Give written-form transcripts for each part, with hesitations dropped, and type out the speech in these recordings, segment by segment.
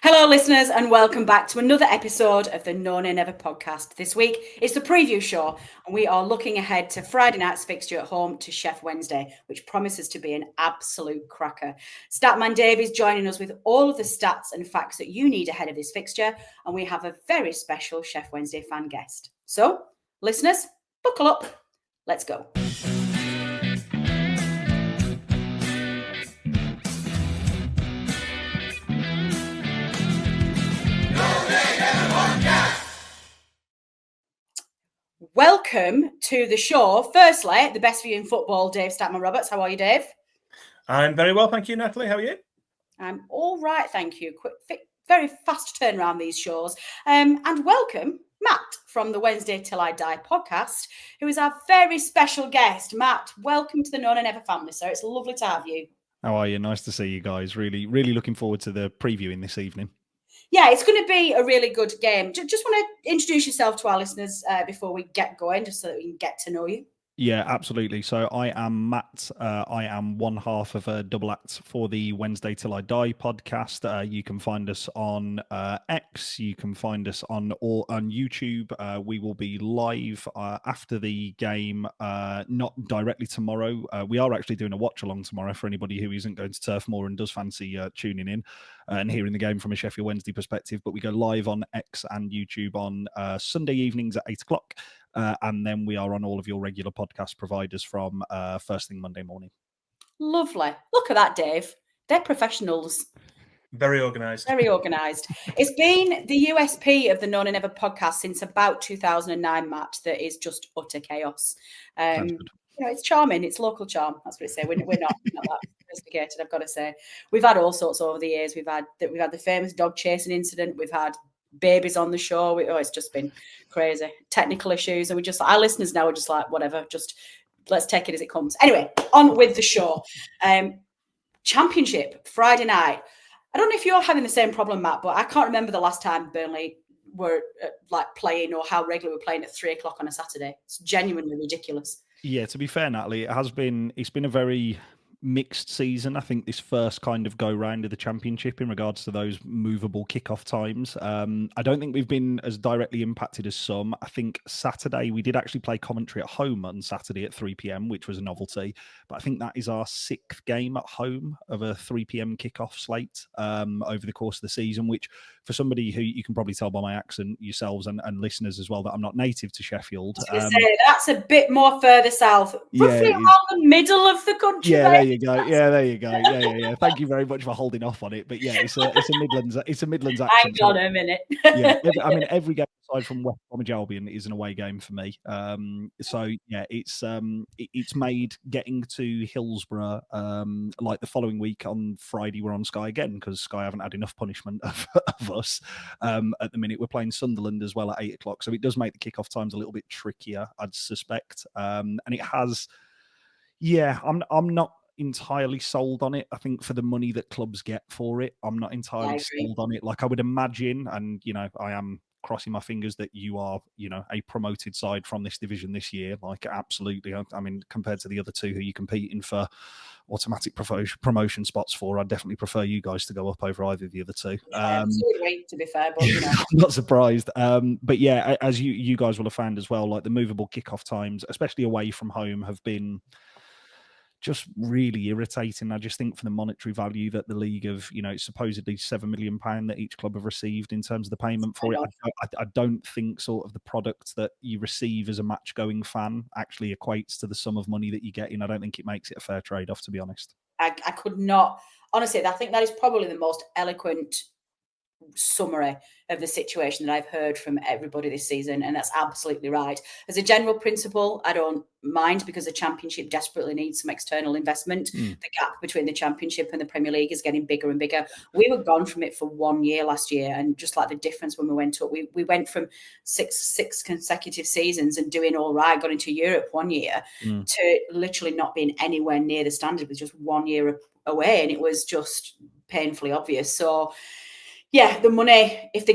Hello, listeners, and welcome back to another episode of the No Nay Never podcast. This week, it's the preview show, and we are looking ahead to Friday night's fixture at home to Sheffield Wednesday, which promises to be an absolute cracker. Statman Dave is joining us with all of the stats and facts that you need ahead of this fixture, and we have a very special Sheffield Wednesday fan guest. So, listeners, buckle up. Let's go. Welcome to the show. Firstly, the best view in football, Dave Statman Robets. How are you, Dave? I'm very well, thank you, Natalie. How are you? I'm all right, thank you. Very fast turnaround these shows. And welcome, Matt, from the Wednesday Till I Die podcast, who is our very special guest. Matt, welcome to the No Nay Never family, sir. It's lovely to have you. How are you? Nice to see you guys. Really looking forward to the previewing this evening. Yeah, it's going to be a really good game. Just want to introduce yourself to our listeners before we get going, just so that we can get to know you. Yeah, absolutely. So I am Matt. I am one half of a double act for the Wednesday Till I Die podcast. You can find us on X. You can find us on YouTube. We will be live after the game, not directly tomorrow. We are actually doing a watch along tomorrow for anybody who isn't going to Turf Moor and does fancy tuning in and hearing the game from a Sheffield Wednesday perspective. But we go live on X and YouTube on Sunday evenings at 8 o'clock. And then we are on all of your regular podcast providers from first thing Monday morning. Lovely. Look at that, Dave. They're professionals. Very organised. Very organised. It's been the USP of the No Nay Never podcast since about 2009, Matt, that is just utter chaos. It's charming. It's local charm. That's what it say. We're not that sophisticated, I've got to say. We've had all sorts over the years. We've had the famous dog chasing incident. We've had babies on the show. It's just been crazy. Technical issues. And our listeners now are just like, whatever, just let's take it as it comes. Anyway, on with the show. Championship, Friday night. I don't know if you're having the same problem, Matt, but I can't remember the last time Burnley were playing or how regularly we're playing at 3 o'clock on a Saturday. It's genuinely ridiculous. Yeah, to be fair, Natalie, it's been a very mixed season. I think this first kind of go round of the championship in regards to those movable kickoff times. I don't think we've been as directly impacted as some. I think Saturday we did actually play commentary at home on Saturday at 3 p.m, which was a novelty. But I think that is our 6th game at home of a 3 p.m. kickoff slate over the course of the season, which for somebody who you can probably tell by my accent yourselves and listeners as well that I'm not native to Sheffield. I was going to say, that's a bit more further south, roughly around the middle of the country. Yeah, there you go. Yeah. Thank you very much for holding off on it. But yeah, it's a Midlands accent. Hang on a minute. Yeah, every game aside from West Bromwich Albion is an away game for me. So yeah, it's made getting to Hillsborough like the following week on Friday we're on Sky again because Sky haven't had enough punishment of us. At the minute we're playing Sunderland as well at 8 o'clock, so it does make the kickoff times a little bit trickier, I'd suspect. And it has. Yeah, I'm not entirely sold on it. I think for the money that clubs get for it, I'm not entirely sold on it. Like I would imagine, and I am crossing my fingers that you are, a promoted side from this division this year. Like absolutely. I mean, compared to the other two who you're competing for automatic promotion spots for, I'd definitely prefer you guys to go up over either of the other two. To be fair, but I'm not surprised. But yeah, as you guys will have found as well, like the movable kickoff times, especially away from home, have been just really irritating. I just think for the monetary value that the league of, supposedly £7 million that each club have received in terms of the payment for it, I don't think sort of the product that you receive as a match-going fan actually equates to the sum of money that you get in. I don't think it makes it a fair trade-off, to be honest. I could not. Honestly, I think that is probably the most eloquent summary of the situation that I've heard from everybody this season, and that's absolutely right. As a general principle, I don't mind because the Championship desperately needs some external investment. The gap between the Championship and the Premier League is getting bigger and bigger. We were gone from it for 1 year last year, and just like the difference when we went up, we went from six consecutive seasons and doing all right, got into Europe 1 year, to literally not being anywhere near the standard with just 1 year away, and it was just painfully obvious. So yeah, the money, if they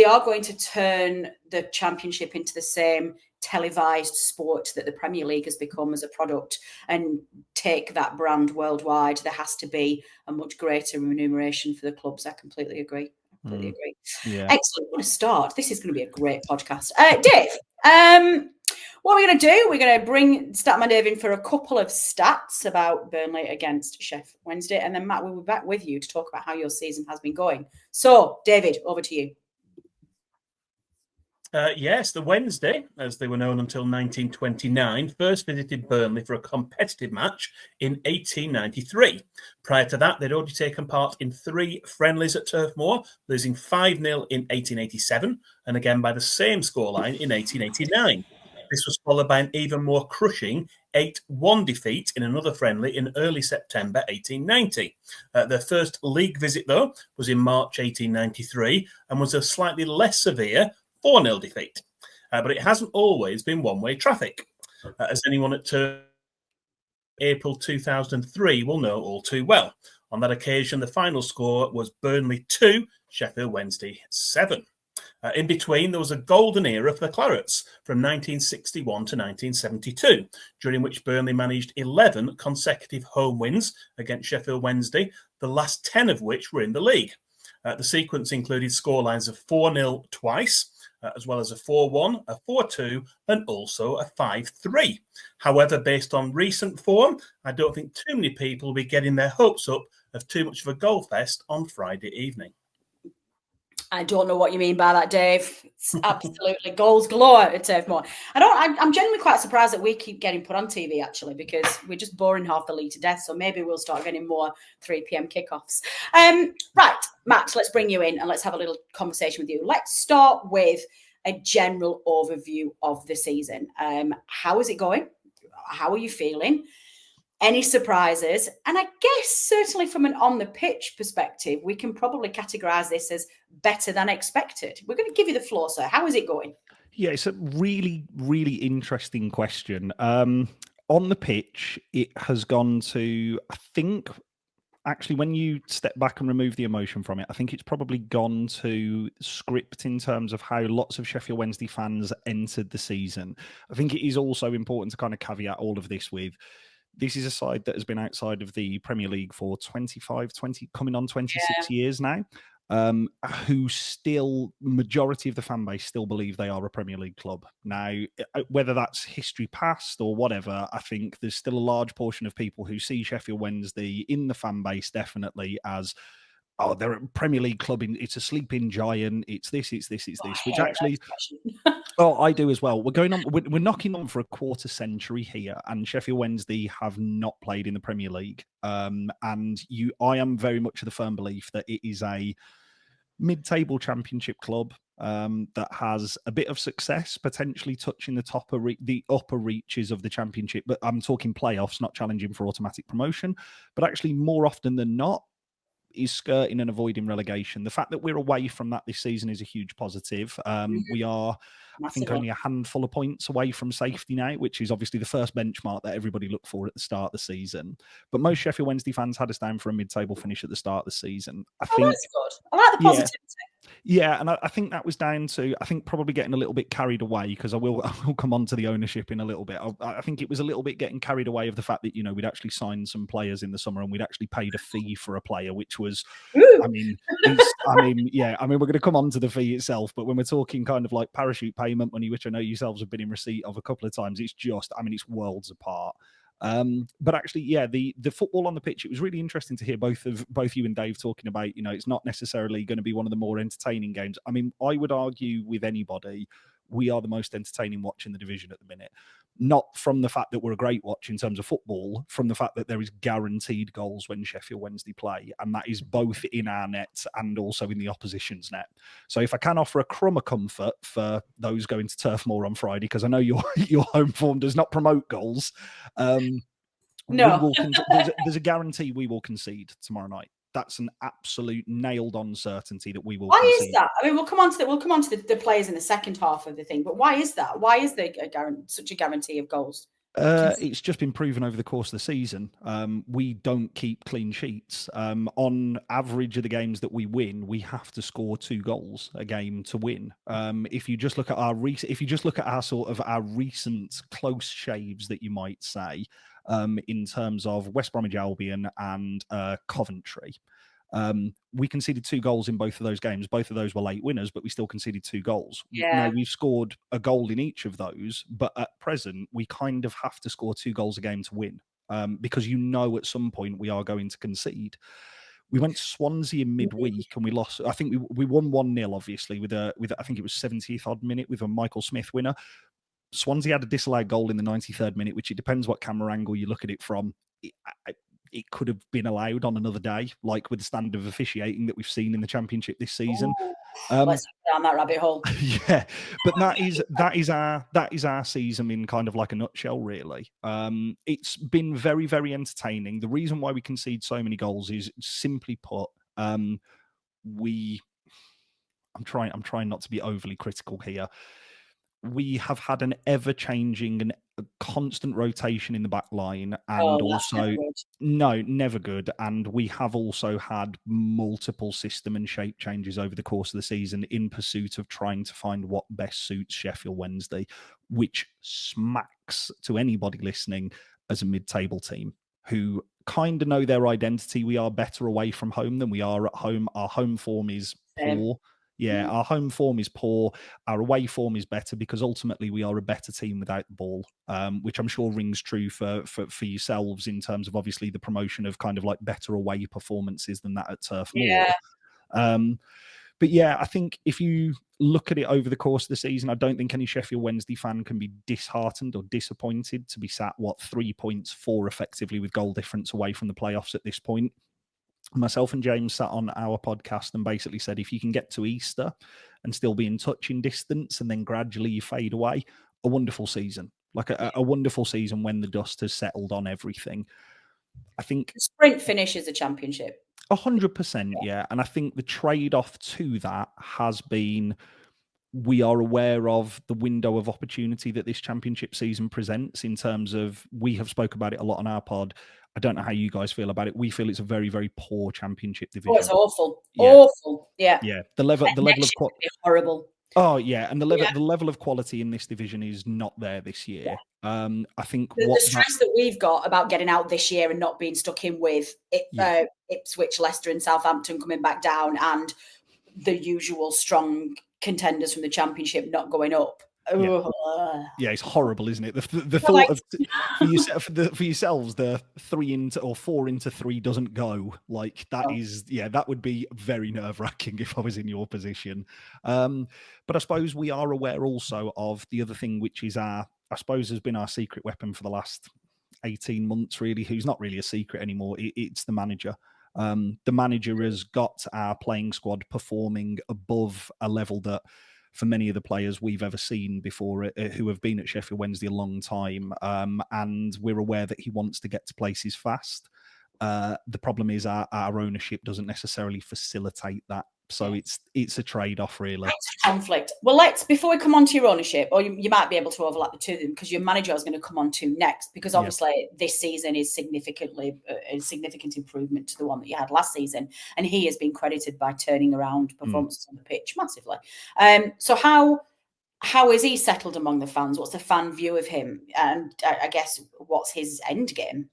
are going to turn the Championship into the same televised sport that the Premier League has become as a product and take that brand worldwide, there has to be a much greater remuneration for the clubs. I completely agree. Yeah. Excellent. What a start. This is going to be a great podcast. Dave, what are we going to do? We're going to bring Statman Dave in for a couple of stats about Burnley against Sheffield Wednesday. And then, Matt, we'll be back with you to talk about how your season has been going. So, David, over to you. Yes, the Wednesday, as they were known until 1929, first visited Burnley for a competitive match in 1893. Prior to that, they'd already taken part in 3 friendlies at Turf Moor, losing 5-0 in 1887, and again by the same scoreline in 1889. This was followed by an even more crushing 8-1 defeat in another friendly in early September 1890. Their first league visit, though, was in March 1893 and was a slightly less severe 4-0 defeat. But it hasn't always been one-way traffic. As anyone at April 2003 will know all too well. On that occasion, the final score was Burnley 2, Sheffield Wednesday 7. In between, there was a golden era for the Clarets from 1961 to 1972, during which Burnley managed 11 consecutive home wins against Sheffield Wednesday, the last 10 of which were in the league. The sequence included scorelines of 4-0 twice, as well as a 4-1, a 4-2, and also a 5-3. However, based on recent form, I don't think too many people will be getting their hopes up of too much of a goal fest on Friday evening. I don't know what you mean by that, Dave. It's absolutely goals galore at Turf Moor. I'm genuinely quite surprised that we keep getting put on TV, actually, because we're just boring half the league to death. So maybe we'll start getting more 3 p.m. kickoffs. Right, Matt, let's bring you in and let's have a little conversation with you. Let's start with a general overview of the season. How is it going? How are you feeling? Any surprises? And I guess certainly from an on-the-pitch perspective, we can probably categorise this as better than expected. We're going to give you the floor, sir. How is it going? Yeah, it's a really, really interesting question. On the pitch, it has gone to, I think, actually, when you step back and remove the emotion from it, I think it's probably gone to script in terms of how lots of Sheffield Wednesday fans entered the season. I think it is also important to kind of caveat all of this with, this is a side that has been outside of the Premier League for 20, coming on 26 years now, who still, majority of the fan base still believe they are a Premier League club. Now, whether that's history past or whatever, I think there's still a large portion of people who see Sheffield Wednesday in the fan base definitely as, oh, they're a Premier League club, it's a sleeping giant, it's this, which actually... Oh, I do as well. We're knocking on for a quarter century here, and Sheffield Wednesday have not played in the Premier League. I am very much of the firm belief that it is a mid-table championship club that has a bit of success, potentially touching the upper reaches of the championship. But I'm talking playoffs, not challenging for automatic promotion. But actually, more often than not, is skirting and avoiding relegation. The fact that we're away from that this season is a huge positive. We are, I think, only a handful of points away from safety now, which is obviously the first benchmark that everybody looked for at the start of the season. But most Sheffield Wednesday fans had us down for a mid-table finish at the start of the season. That's good. I like the positivity. Yeah, and I think that was down to, I think, probably getting a little bit carried away, because I will come on to the ownership in a little bit. I think it was a little bit getting carried away of the fact that, we'd actually signed some players in the summer and we'd actually paid a fee for a player, which was, we're going to come on to the fee itself, but when we're talking kind of like parachute payment money, which I know yourselves have been in receipt of a couple of times, it's just, it's worlds apart. But actually, yeah, the football on the pitch, it was really interesting to hear both you and Dave talking about, it's not necessarily going to be one of the more entertaining games. I would argue with anybody, we are the most entertaining watch in the division at the minute. Not from the fact that we're a great watch in terms of football, from the fact that there is guaranteed goals when Sheffield Wednesday play, and that is both in our nets and also in the opposition's net. So if I can offer a crumb of comfort for those going to Turf Moor on Friday, because I know your home form does not promote goals, no, there's a guarantee we will concede tomorrow night. That's an absolute nailed-on certainty that we will. Why is that? We'll come on to the players in the second half of the thing, but why is that? Why is there such a guarantee of goals? It's just been proven over the course of the season. We don't keep clean sheets. On average of the games that we win, we have to score 2 goals a game to win. If you just look at our sort of our recent close shaves that you might say, in terms of West Bromwich Albion and Coventry. We conceded 2 goals in both of those games. Both of those were late winners, but we still conceded 2 goals. Yeah. Now, we've scored a goal in each of those, but at present, we kind of have to score 2 goals a game to win, because at some point we are going to concede. We went to Swansea in midweek and we lost. I think we won 1-0, obviously, with I think it was 70th odd minute with a Michael Smith winner. Swansea had a disallowed goal in the 93rd minute, which it depends what camera angle you look at it from. It could have been allowed on another day, like with the standard of officiating that we've seen in the Championship this season. Let's go down that rabbit hole. Yeah, but that is our season in kind of like a nutshell, really. It's been very, very entertaining. The reason why we concede so many goals is simply put, I'm trying not to be overly critical here. We have had an ever-changing and constant rotation in the back line, and never good. And we have also had multiple system and shape changes over the course of the season in pursuit of trying to find what best suits Sheffield Wednesday, which smacks to anybody listening as a mid-table team who kind of know their identity. We are better away from home than we are at home. Our home form is poor. Yeah, our home form is poor. Our away form is better because ultimately we are a better team without the ball, which I'm sure rings true for yourselves in terms of obviously the promotion of kind of like better away performances than that at Turf Moor. Yeah. But yeah, I think if you look at it over the course of the season, I don't think any Sheffield Wednesday fan can be disheartened or disappointed to be sat, 3 points, 4 effectively with goal difference away from the playoffs at this point. Myself and James sat on our podcast and basically said, if you can get to Easter and still be in touching distance and then gradually you fade away, a wonderful season. Like a wonderful season when the dust has settled on everything. I think the sprint finishes the Championship. 100%, yeah. And I think the trade-off to that has been we are aware of the window of opportunity that this Championship season presents in terms of, we have spoke about it a lot on our pod. I don't know how you guys feel about it. We feel it's a very, very poor Championship division. Oh, it's awful. Yeah. Awful. Yeah. Yeah. The level of quality horrible. Oh yeah, and the level of quality in this division is not there this year. Yeah. I think the stress that we've got about getting out this year and not being stuck in with it, Ipswich, Leicester, and Southampton coming back down, and the usual strong contenders from the Championship not going up. Yeah, it's horrible, isn't it? The thought of for yourselves, the 3 into or 4 into 3 doesn't go. Like that is, that would be very nerve-wracking if I was in your position. But I suppose we are aware also of the other thing, which is has been our secret weapon for the last 18 months, really, who's not really a secret anymore. It's the manager. The manager has got our playing squad performing above a level that, for many of the players we've ever seen before, who have been at Sheffield Wednesday a long time, and we're aware that he wants to get to places fast. The problem is our ownership doesn't necessarily facilitate that. So it's a trade-off, really. It's a conflict. Well, before we come on to your ownership, or you might be able to overlap the two of them, because your manager is going to come on to next, because obviously this season is significantly a significant improvement to the one that you had last season, and he has been credited by turning around performances on the pitch massively. So how is he settled among the fans? What's the fan view of him? And I guess what's his end game?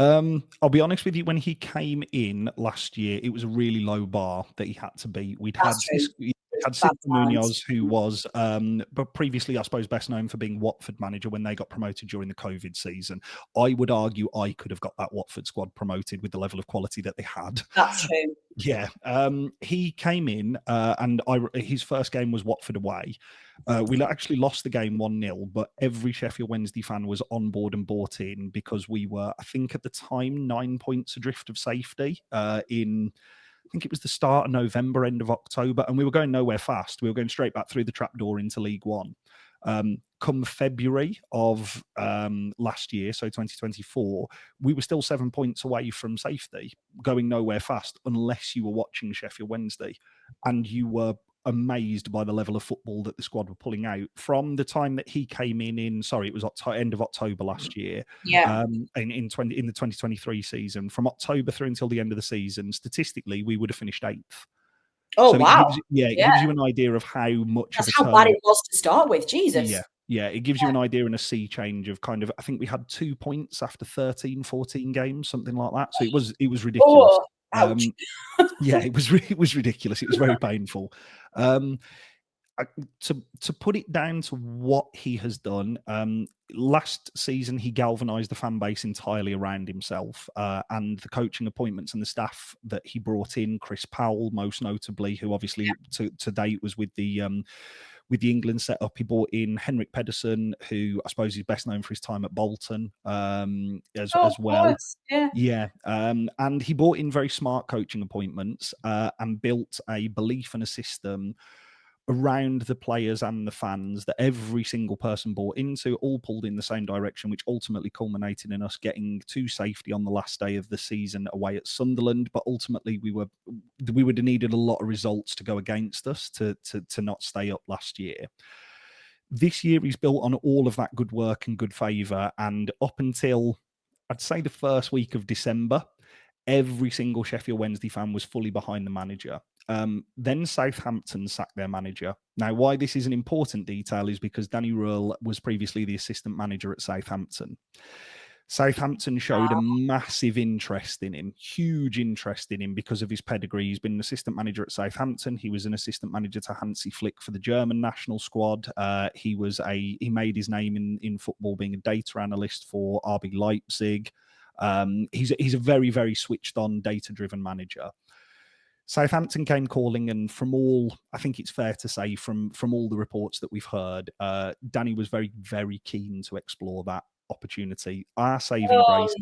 I'll be honest with you, when he came in last year, it was a really low bar that he had to beat. We had Cisco Munoz, who was but previously, I suppose, best known for being Watford manager when they got promoted during the COVID season. I would argue I could have got that Watford squad promoted with the level of quality that they had. That's true. Yeah. He came in and his first game was Watford away. We actually lost the game 1-0, but every Sheffield Wednesday fan was on board and bought in because we were, I think at the time, 9 points adrift of safety I think it was the start of November, end of October, and we were going nowhere fast. We were going straight back through the trapdoor into League One. Come February of last year, so 2024, we were still 7 points away from safety, going nowhere fast unless you were watching Sheffield Wednesday, and you were amazed by the level of football that the squad were pulling out from the time that he came in sorry, it was end of October last year. Yeah. In the 2023 season, from October through until the end of the season, statistically, we would have finished 8th. Oh, So wow. it gives you an idea of how much That's of a how turn. bad it was to start with. Jesus. Yeah, it gives you an idea and a sea change of kind of, I think we had 2 points after 13, 14 games, something like that. So it was ridiculous. Oh, ouch. Yeah, it was ridiculous. It was very painful. To put it down to what he has done, last season he galvanized the fan base entirely around himself, and the coaching appointments and the staff that he brought in, Chris Powell most notably, who obviously to date was with the England setup. He brought in Henrik Pedersen, who I suppose is best known for his time at Bolton, as well. Yeah. And he brought in very smart coaching appointments, and built a belief and a system around the players and the fans that every single person bought into, all pulled in the same direction, which ultimately culminated in us getting to safety on the last day of the season away at Sunderland. But ultimately, we would have needed a lot of results to go against us to not stay up last year. This year, he's built on all of that good work and good favour, and up until, I'd say, the first week of December, every single Sheffield Wednesday fan was fully behind the manager. Then Southampton sacked their manager. Now, why this is an important detail is because Danny Röhl was previously the assistant manager at Southampton. Southampton showed a massive interest in him, huge interest in him because of his pedigree. He's been an assistant manager at Southampton. He was an assistant manager to Hansi Flick for the German national squad. He made his name in football being a data analyst for RB Leipzig. He's a very, very switched on, data-driven manager. Southampton came calling, and from all, I think it's fair to say, from all the reports that we've heard, Danny was very, very keen to explore that opportunity. Our saving grace,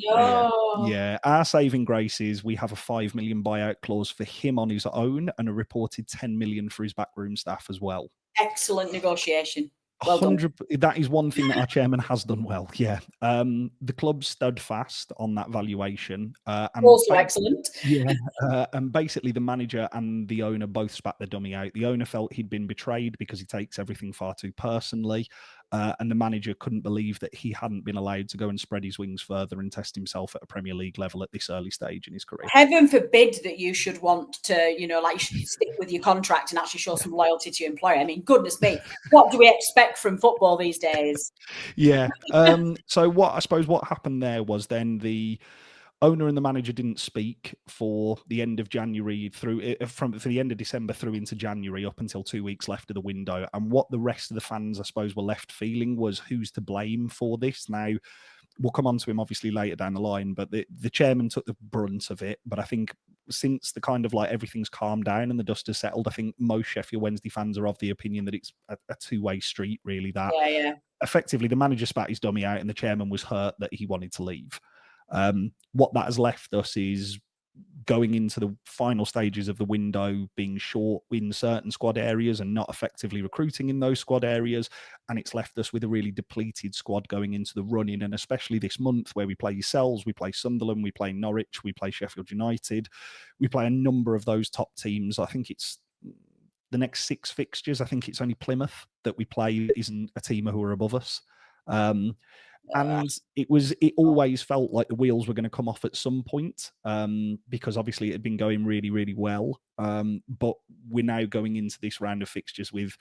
our saving grace is we have a 5 million buyout clause for him on his own, and a reported 10 million for his backroom staff as well. Excellent negotiation. Well 100. That is one thing that our chairman has done well. Yeah, the club stood fast on that valuation. And also excellent. Yeah, and basically the manager and the owner both spat the dummy out. The owner felt he'd been betrayed because he takes everything far too personally, and the manager couldn't believe that he hadn't been allowed to go and spread his wings further and test himself at a Premier League level at this early stage in his career. Heaven forbid that you should want to, you should stick with your contract and actually show some loyalty to your employer. I mean, goodness me, what do we expect from football these days? Yeah. So what happened there was then the owner and the manager didn't speak for the end of January for the end of December through into January, up until 2 weeks left of the window. And what the rest of the fans, I suppose, were left feeling was who's to blame for this. Now, we'll come on to him obviously later down the line, but the chairman took the brunt of it. But I think since the kind of everything's calmed down and the dust has settled, I think most Sheffield Wednesday fans are of the opinion that it's a two-way street, really, that effectively the manager spat his dummy out and the chairman was hurt that he wanted to leave. What that has left us is going into the final stages of the window being short in certain squad areas and not effectively recruiting in those squad areas. And it's left us with a really depleted squad going into the run-in. And especially this month where we play yourselves, we play Sunderland, we play Norwich, we play Sheffield United, we play a number of those top teams. I think it's the next 6 fixtures. I think it's only Plymouth that we play that isn't a team who are above us. And it always felt like the wheels were going to come off at some point, because obviously it had been going really, really well. But we're now going into this round of fixtures with,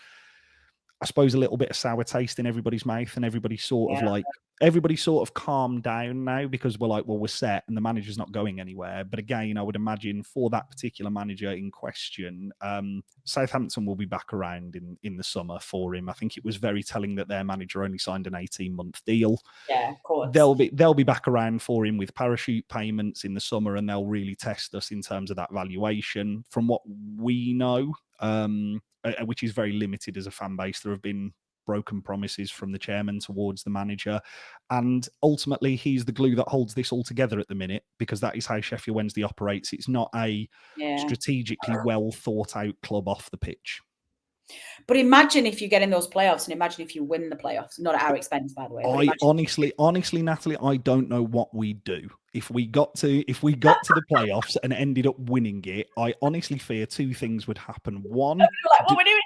I suppose, a little bit of sour taste in everybody's mouth, and everybody sort of calmed down now because we're like, well, we're set and the manager's not going anywhere. But again, I would imagine for that particular manager in question, Southampton will be back around in the summer for him. I think it was very telling that their manager only signed an 18-month deal. Yeah, of course. They'll be back around for him with parachute payments in the summer, and they'll really test us in terms of that valuation. From what we know, which is very limited as a fan base, there have been broken promises from the chairman towards the manager, and ultimately he's the glue that holds this all together at the minute, because that is how Sheffield Wednesday operates. It's not a strategically well thought out club off the pitch. But imagine if you get in those playoffs, and imagine if you win the playoffs. Not at our expense, by the way. I honestly, Natalie, I don't know what we'd do if we got to the playoffs and ended up winning it. I honestly fear two things would happen. One, like, what we're doing.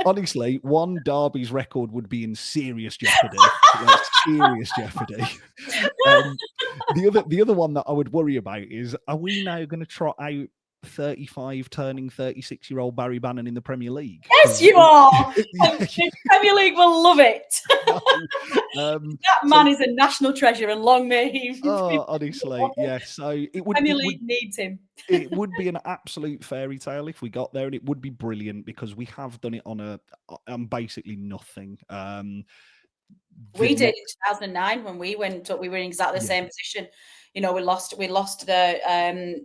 Honestly, one, Derby's record would be in serious jeopardy. Like, serious jeopardy. The other one that I would worry about is: are we now going to trot out 35 turning 36-year-old Barry Bannon in the Premier League? Yes, you are. The Premier League will love it. That man is a national treasure, and long may he. Honestly, yeah. So it would. Premier League needs him. It would be an absolute fairy tale if we got there, and it would be brilliant because we have done it on basically nothing. We did in 2009 when we went up. We were in exactly the same position. You know, we lost the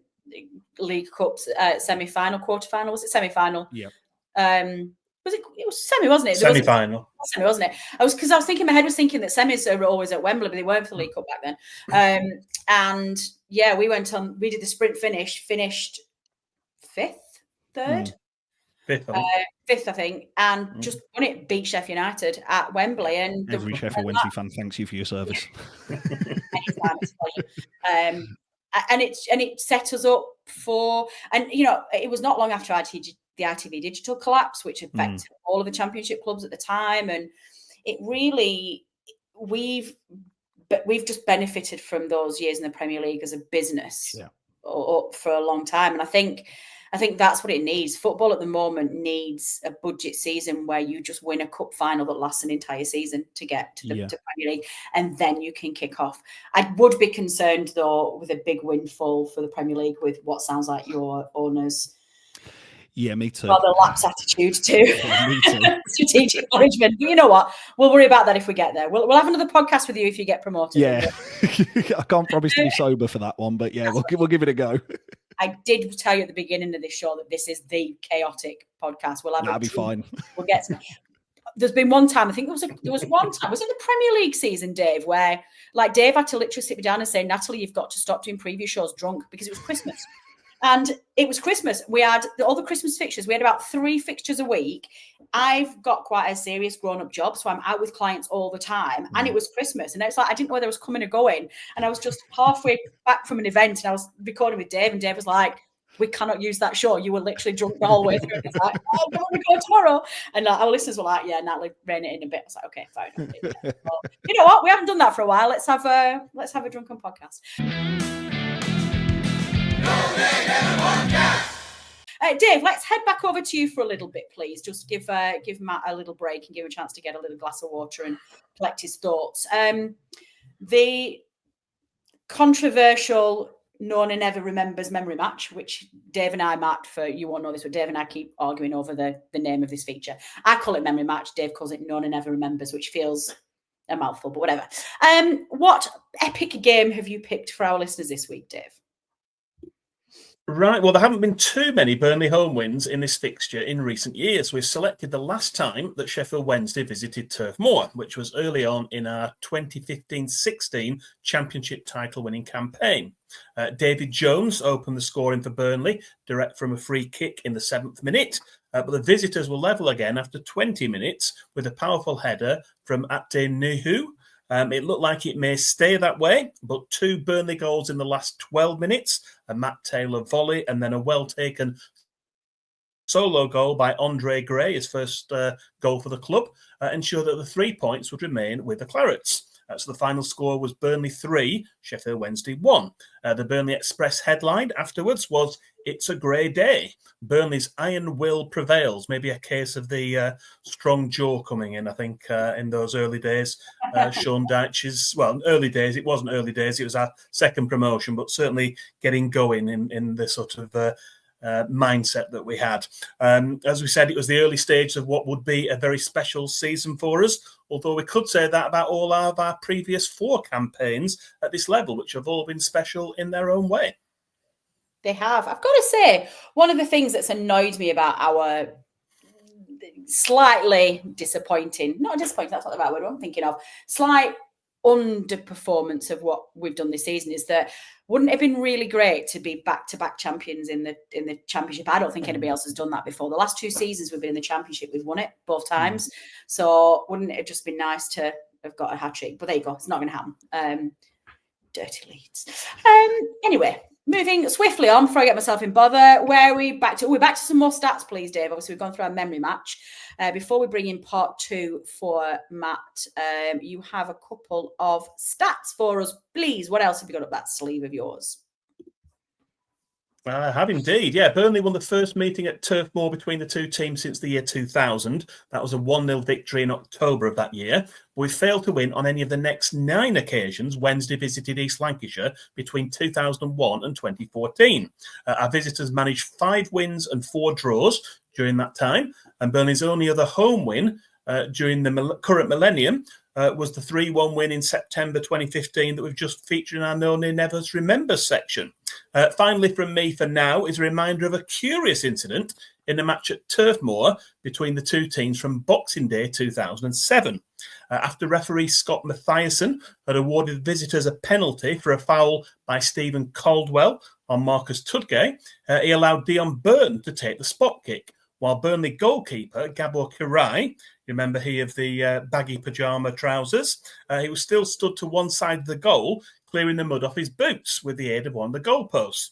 League Cups semi-final, quarter-final. Was it semi-final? Yeah. Was it? It was semi, wasn't it? Semi-final. Semi, wasn't it? I was thinking, my head was thinking that semis are always at Wembley, but they weren't for the League Cup back then. And yeah, we went on. We did the sprint finish. Finished fifth, Fifth, I think, and just won it. Beat Sheffield United at Wembley, and every Sheffield Wednesday fan thanks you for your service. And it set us up for, and you know, it was not long after the ITV digital collapse, which affected all of the Championship clubs at the time, and it really we've just benefited from those years in the Premier League as a business for a long time, and I think that's what it needs. Football at the moment needs a budget season where you just win a cup final that lasts an entire season to get to the Premier League, and then you can kick off. I would be concerned, though, with a big windfall for the Premier League with what sounds like your owners. Yeah, me too. Rather lax attitude to me too. strategic management. But you know what? We'll worry about that if we get there. We'll have another podcast with you if you get promoted. Yeah. I can't promise to be sober for that one, but yeah, we'll give it a go. I did tell you at the beginning of this show that this is the chaotic podcast. That'll be fine. We'll get. There's been one time, I think there was one time, was it the Premier League season, Dave, where like Dave had to literally sit me down and say, Natalie, you've got to stop doing preview shows drunk because it was Christmas. And it was Christmas. We had all the Christmas fixtures. We had about 3 fixtures a week. I've got quite a serious grown-up job, so I'm out with clients all the time. And it was Christmas. And it's like, I didn't know whether I was coming or going. And I was just halfway back from an event, and I was recording with Dave, and Dave was like, we cannot use that show. You were literally drunk the whole way through. It's like, oh, I'm going to go tomorrow. And our listeners were like, yeah, Natalie, rein it in a bit. I was like, okay, fine. Well, you know what? We haven't done that for a while. Let's have a drunken podcast. Dave, let's head back over to you for a little bit, please. Just give Matt a little break and give him a chance to get a little glass of water and collect his thoughts. The controversial No One Ever Remembers memory match, which Dave and I, Matt, for you won't know this, but Dave and I keep arguing over the name of this feature. I call it memory match. Dave calls it No One Ever Remembers, which feels a mouthful, but whatever. What epic game have you picked for our listeners this week, Dave? Right, well, there haven't been too many Burnley home wins in this fixture in recent years. We've selected the last time that Sheffield Wednesday visited Turf Moor, which was early on in our 2015-16 Championship title-winning campaign. David Jones opened the scoring for Burnley, direct from a free kick in the 7th minute, but the visitors were level again after 20 minutes with a powerful header from Ate Nuhu. It looked like it may stay that way, but 2 Burnley goals in the last 12 minutes, a Matt Taylor volley, and then a well-taken solo goal by Andre Gray, his first goal for the club, ensured that the 3 points would remain with the Clarets. So the final score was Burnley 3, Sheffield Wednesday 1. The Burnley Express headline afterwards was, "It's a grey day. Burnley's iron will prevails." Maybe a case of the strong jaw coming in, I think, in those early days. Sean Dyche's, well, early days, it wasn't early days, it was our second promotion, but certainly getting going in the sort of mindset that we had. As we said, it was the early stage of what would be a very special season for us, although we could say that about all of our previous 4 campaigns at this level, which have all been special in their own way. They have. I've got to say, one of the things that's annoyed me about our slightly disappointing, not disappointing, that's not the right word I'm thinking of, slight underperformance of what we've done this season is that wouldn't it have been really great to be back-to-back champions in the Championship? I don't think anybody else has done that before. The last 2 seasons we've been in the Championship, we've won it both times. So wouldn't it have just been nice to have got a hat-trick? But there you go. It's not going to happen. Dirty Leeds. Anyway, moving swiftly on before I get myself in bother. We're back to some more stats, please, Dave. Obviously, we've gone through our memory match. Before we bring in part 2 for Matt, you have a couple of stats for us, please. What else have you got up that sleeve of yours? I have indeed. Yeah, Burnley won the first meeting at Turf Moor between the two teams since the year 2000. That was a 1-0 victory in October of that year. We failed to win on any of the next 9 occasions Wednesday visited East Lancashire between 2001 and 2014. Our visitors managed 5 wins and 4 draws during that time, and Burnley's only other home win during the current millennium was the 3-1 win in September 2015 that we've just featured in our No Nay Nevers Remembers section. Finally, from me for now, is a reminder of a curious incident in a match at Turf Moor between the two teams from Boxing Day 2007. After referee Scott Mathiasen had awarded visitors a penalty for a foul by Stephen Caldwell on Marcus Tudgay, he allowed Dion Burton to take the spot kick, while Burnley goalkeeper Gabor Kirai, remember he of the baggy pyjama trousers, he was still stood to one side of the goal, clearing the mud off his boots with the aid of one of the goalposts.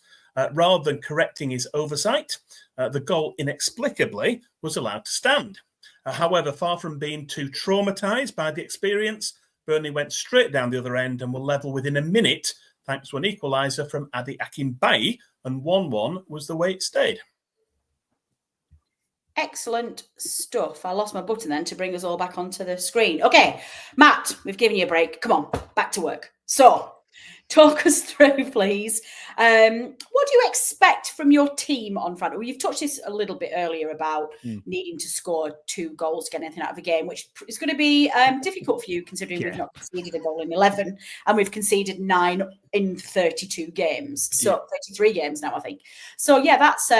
Rather than correcting his oversight, the goal inexplicably was allowed to stand. However, far from being too traumatised by the experience, Burnley went straight down the other end and were level within a minute, thanks to an equaliser from Adi Akinbayi, and 1-1 was the way it stayed. Excellent stuff. I lost my button then to bring us all back onto the screen. Okay, Matt, we've given you a break. Come on, back to work. So, talk us through, please. What do you expect from your team on Friday? Well, you've touched this a little bit earlier about needing to score 2 goals to get anything out of a game, which is going to be difficult for you considering we've not conceded a goal in 11 and we've conceded 9 in 32 games. So 33 games now, I think. So, yeah, that's...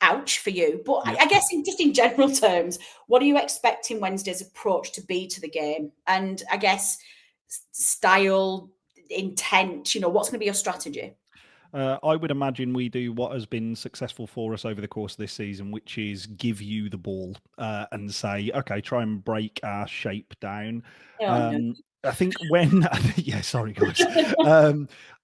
ouch for you. But I guess in general terms, what are you expecting Wednesday's approach to be to the game? And I guess style, intent, what's going to be your strategy? I would imagine we do what has been successful for us over the course of this season, which is give you the ball and say, okay, try and break our shape down. I think when, sorry guys.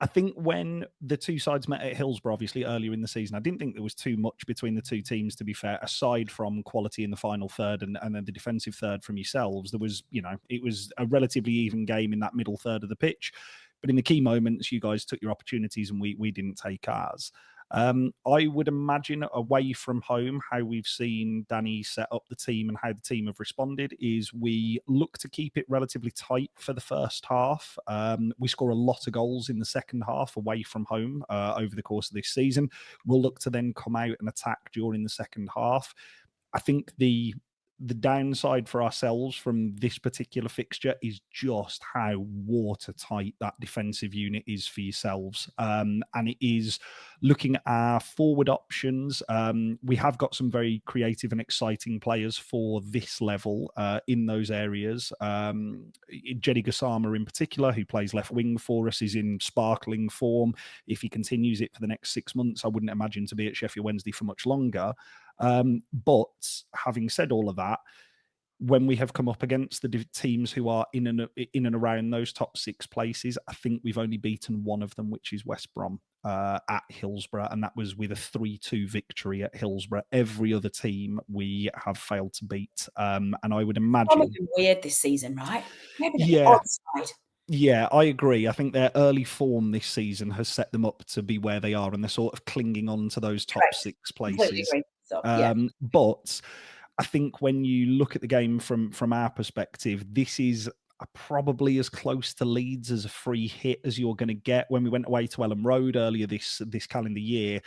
I think when the two sides met at Hillsborough, obviously earlier in the season, I didn't think there was too much between the two teams, to be fair, aside from quality in the final third and then the defensive third from yourselves. There was, it was a relatively even game in that middle third of the pitch. But in the key moments, you guys took your opportunities and we didn't take ours. I would imagine away from home, how we've seen Danny set up the team and how the team have responded is we look to keep it relatively tight for the first half. We score a lot of goals in the second half away from home over the course of this season. We'll look to then come out and attack during the second half. I think the downside for ourselves from this particular fixture is just how watertight that defensive unit is for yourselves. And it is looking at our forward options. We have got some very creative and exciting players for this level in those areas. Jeddy Gassama in particular, who plays left wing for us, is in sparkling form. If he continues it for the next 6 months, I wouldn't imagine to be at Sheffield Wednesday for much longer. But having said all of that, when we have come up against the teams who are in and around those top 6 places, I think we've only beaten one of them, which is West Brom at Hillsborough, and that was with a 3-2 victory at Hillsborough. Every other team we have failed to beat, and I would imagine it's been weird this season, right? Maybe the odd side. Yeah, I agree. I think their early form this season has set them up to be where they are, and they're sort of clinging on to those top 6 places. So, But I think when you look at the game from our perspective, this is probably as close to Leeds as a free hit as you're going to get. When we went away to Ellen Road earlier this calendar year,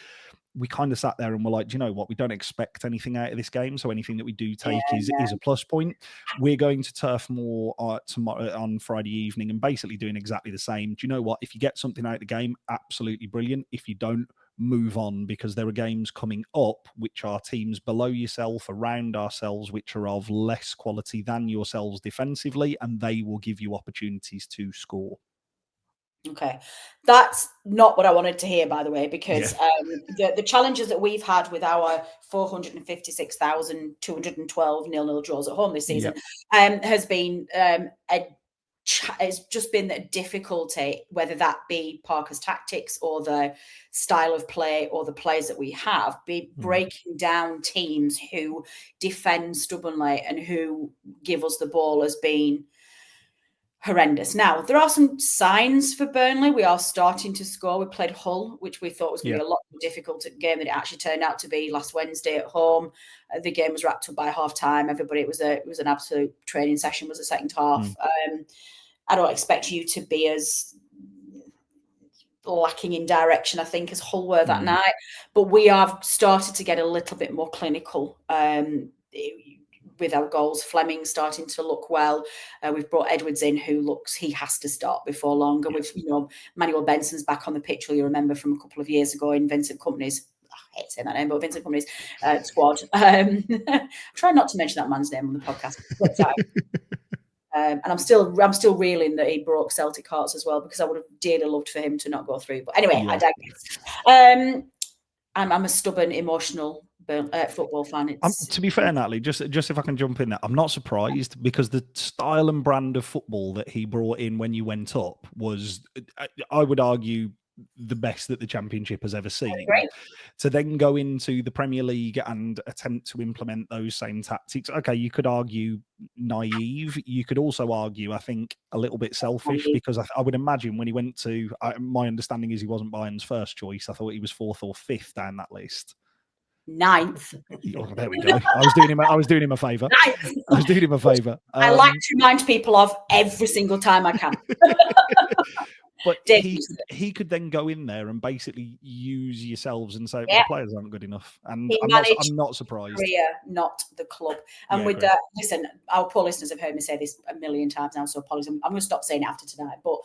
we kind of sat there and were like, do you know what? We don't expect anything out of this game, so anything that we do take is a plus point. We're going to Turf Moor tomorrow on Friday evening and basically doing exactly the same. Do you know what? If you get something out of the game, absolutely brilliant. If you don't, move on, because there are games coming up which are teams below yourself, around ourselves, which are of less quality than yourselves defensively, and they will give you opportunities to score. Okay, that's not what I wanted to hear, by the way, because the challenges that we've had with our 456,212 0-0 draws at home this season has been it's just been a difficulty, whether that be Parker's tactics or the style of play or the players that we have, be breaking down teams who defend stubbornly and who give us the ball as being horrendous. Now, there are some signs for Burnley. We are starting to score. We played Hull, which we thought was going to be a lot more difficult game than it actually turned out to be last Wednesday at home. The game was wrapped up by half time. Everybody, it was an absolute training session, was the second half. I don't expect you to be as lacking in direction, I think, as Hull were that night. But we have started to get a little bit more clinical with our goals. Fleming starting to look well. We've brought Edwards in, who looks he has to start before long. And we've, Manuel Benson's back on the pitch, you remember from a couple of years ago in Vincent Kompany's, I hate saying that name, but Vincent Kompany's squad. Try not to mention that man's name on the podcast. And I'm still reeling that he broke Celtic hearts as well, because I would have dearly loved for him to not go through. But anyway, I digress. I'm a stubborn, emotional football fan. To be fair, Natalie, just if I can jump in there, I'm not surprised, because the style and brand of football that he brought in when you went up was, I would argue, the best that the Championship has ever seen. To then go into the Premier League and attempt to implement those same tactics, okay, you could argue naive. You could also argue, I think, a little bit selfish, because I would imagine when he went to, my understanding is he wasn't Bayern's first choice. I thought he was 4th or 5th down that list. 9th. Oh, there we go. I was doing him a favour. I was doing him a favour. I like to remind people of every single time I can. But he could then go in there and basically use yourselves and say, well, the players aren't good enough. And I'm not surprised. Career, not the club. And with that, listen, our poor listeners have heard me say this a million times now, so apologies. I'm going to stop saying it after tonight. But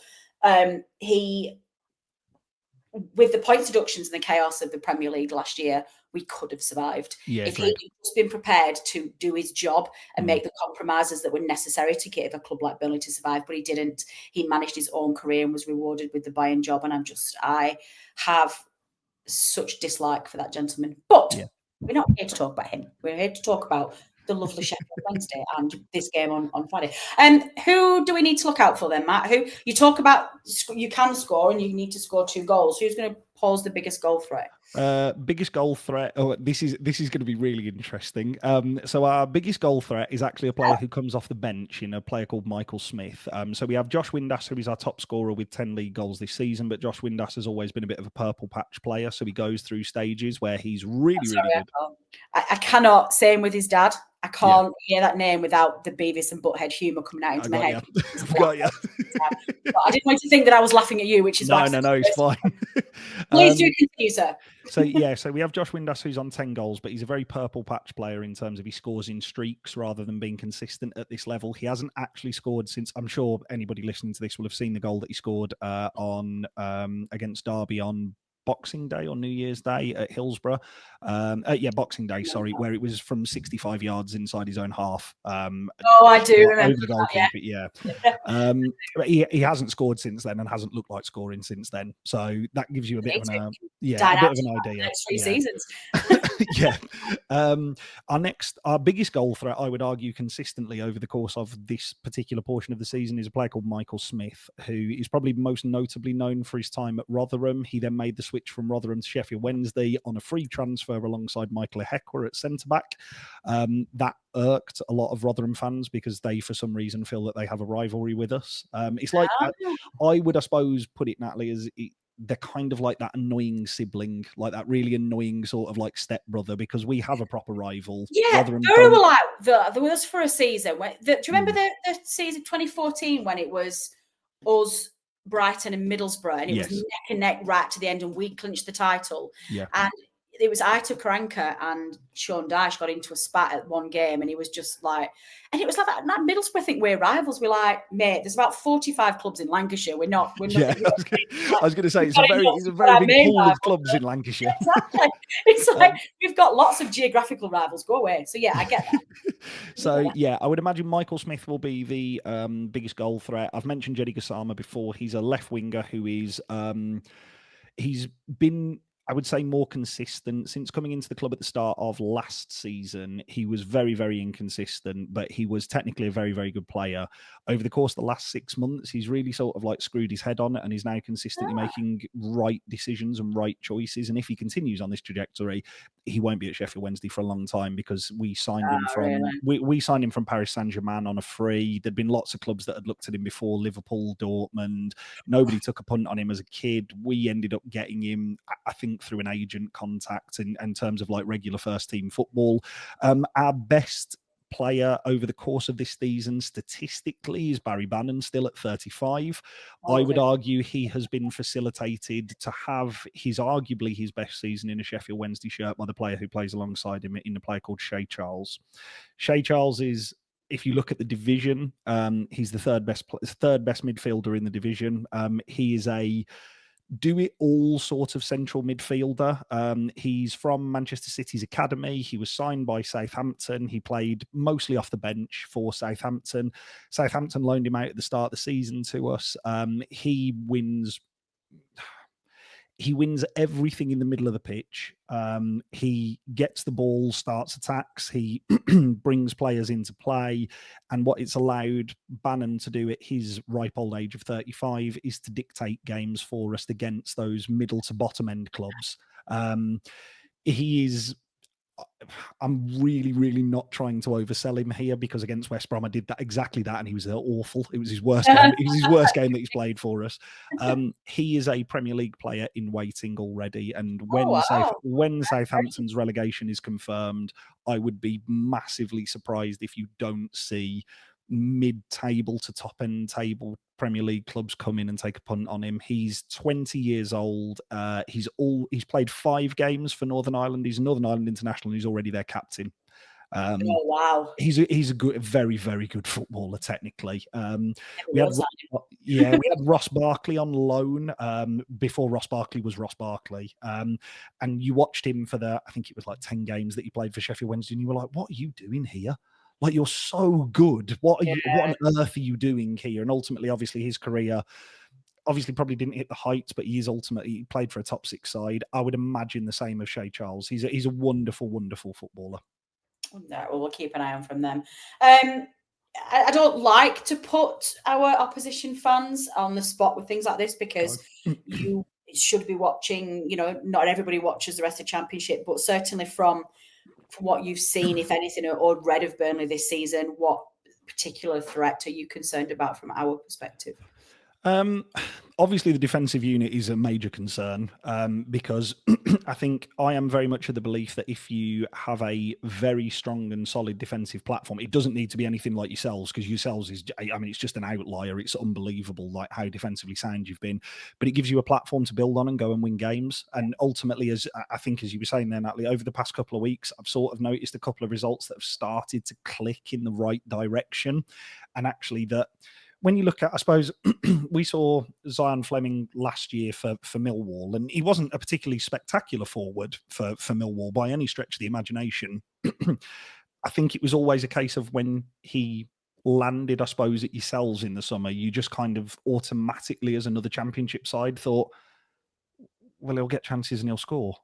with the points deductions and the chaos of the Premier League last year, we could have survived if he'd just been prepared to do his job and make the compromises that were necessary to give a club like Burnley to survive. But he didn't. He managed his own career and was rewarded with the Bayern job. And I have such dislike for that gentleman. But we're not here to talk about him. We're here to talk about the lovely Sheffield Wednesday and this game on Friday. Who do we need to look out for then, Matt? Who you talk about, you can score and you need to score 2 goals. Who's going to pose the biggest goal threat? Biggest goal threat. Oh, this is going to be really interesting. So our biggest goal threat is actually a player who comes off the bench, a player called Michael Smith. So we have Josh Windass, who is our top scorer with 10 league goals this season. But Josh Windass has always been a bit of a purple patch player, so he goes through stages where he's really good. I cannot. Same with his dad. I can't hear that name without the Beavis and Butthead humour coming out into my head. Got you. But I didn't want you to think that I was laughing at you, which is no, it's fine. Please do continue, sir. So we have Josh Windass, who's on 10 goals, but he's a very purple patch player in terms of he scores in streaks rather than being consistent at this level. He hasn't actually scored since, I'm sure anybody listening to this will have seen the goal that he scored on against Derby on Boxing Day or New Year's Day at Hillsborough. Boxing Day, sorry, where it was from 65 yards inside his own half. I do remember the goalkeeper, but he hasn't scored since then and hasn't looked like scoring since then. So that gives you a bit of an idea. Next 3 seasons. Our biggest goal threat, I would argue, consistently over the course of this particular portion of the season is a player called Michael Smith, who is probably most notably known for his time at Rotherham. He then made the switch from Rotherham to Sheffield Wednesday on a free transfer alongside Michael Ehekwa at centre-back. That irked a lot of Rotherham fans because they, for some reason, feel that they have a rivalry with us. It's like, I would, I suppose, put it, Natalie, as they're kind of like that annoying sibling, like that really annoying sort of like stepbrother, because we have a proper rival. Yeah, very well out. There was for a season. Do you remember the season 2014 when it was us, Brighton and Middlesbrough, and it was neck and neck right to the end, and we clinched the title. And it was Aitor Karanka and Sean Dyche got into a spat at one game, and he was just like, and it was like that Middlesbrough. I think we're rivals. We're like, mate, there's about 45 clubs in Lancashire. We're not. Yeah, I was going to say it's a very big pool of clubs in Lancashire. Exactly. It's like we've got lots of geographical rivals. Go away. So yeah, I get that. So yeah, I would imagine Michael Smith will be the biggest goal threat. I've mentioned Jeddy Gassama before. He's a left winger who is he's been, I would say, more consistent since coming into the club at the start of last season. He was very, very inconsistent, but he was technically a very, very good player. Over the course of the last 6 months, he's really sort of like screwed his head on, and he's now consistently making right decisions and right choices. And if he continues on this trajectory, he won't be at Sheffield Wednesday for a long time, because we signed him from we signed him from Paris Saint-Germain on a free. There'd been lots of clubs that had looked at him before, Liverpool, Dortmund. Nobody took a punt on him as a kid. We ended up getting him, I think, through an agent contact in terms of like regular first team football. Our best player over the course of this season statistically is Barry Bannon, still at 35. I would argue he has been facilitated to have arguably his best season in a Sheffield Wednesday shirt by the player who plays alongside him, in a player called Shay Charles. Shay Charles is, if you look at the division, he's the third best midfielder in the division. He is a do-it-all sort of central midfielder. He's from Manchester City's academy. He was signed by Southampton. He played mostly off the bench for Southampton. Southampton loaned him out at the start of the season to us. He wins everything in the middle of the pitch. He gets the ball, starts attacks. He brings players into play. And what it's allowed Bannon to do at his ripe old age of 35 is to dictate games for us against those middle to bottom end clubs. I'm really, really not trying to oversell him here, because against West Brom, I did exactly that, and he was awful. It was his worst game. It was his worst game that he's played for us. He is a Premier League player in waiting already, and when Southampton's relegation is confirmed, I would be massively surprised if you don't see mid-table to top-end table Premier League clubs come in and take a punt on him. He's 20 years old. He's played 5 games for Northern Ireland. He's a Northern Ireland international, and he's already their captain. Wow. He's a good, very, very good footballer technically. We had Ross Barkley on loan before Ross Barkley was Ross Barkley. And you watched him for I think it was like 10 games that he played for Sheffield Wednesday, and you were like, what are you doing here? Like, you're so good. What on earth are you doing here? And ultimately, obviously, his career probably didn't hit the heights, but he played for a top 6 side. I would imagine the same of Shay Charles. He's a wonderful, wonderful footballer. No, well, we'll keep an eye on from them. I don't like to put our opposition fans on the spot with things like this, because you should be watching. Not everybody watches the rest of the Championship, but certainly from what you've seen, if anything, or read of Burnley this season, what particular threat are you concerned about from our perspective? Obviously, the defensive unit is a major concern, because I think I am very much of the belief that if you have a very strong and solid defensive platform, it doesn't need to be anything like yourselves, because yourselves it's just an outlier. It's unbelievable, like how defensively sound you've been, but it gives you a platform to build on and go and win games. And ultimately, as you were saying there, Natalie, over the past couple of weeks, I've sort of noticed a couple of results that have started to click in the right direction, and actually that. When you look at, I suppose, we saw Zion Fleming last year for Millwall, and he wasn't a particularly spectacular forward for Millwall by any stretch of the imagination. I think it was always a case of when he landed, I suppose, at yourselves in the summer, you just kind of automatically, as another Championship side, thought, well, he'll get chances and he'll score.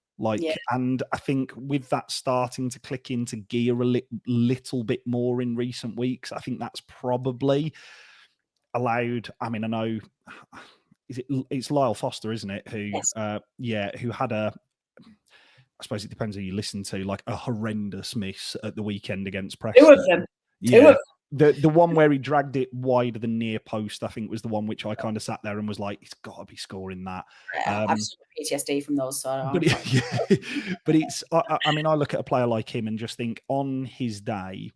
And I think with that starting to click into gear a little bit more in recent weeks, I think that's probably allowed. I mean, I know it's Lyle Foster, isn't it? Who, yes. Who had I suppose it depends who you listen to, like a horrendous miss at the weekend against Preston. 2 of them. Yeah. 2 of them. The one where he dragged it wider than near post, I think, was the one which I kind of sat there and was like, he's got to be scoring that. I've seen PTSD from those. But it's. I mean, I look at a player like him and just think, on his day,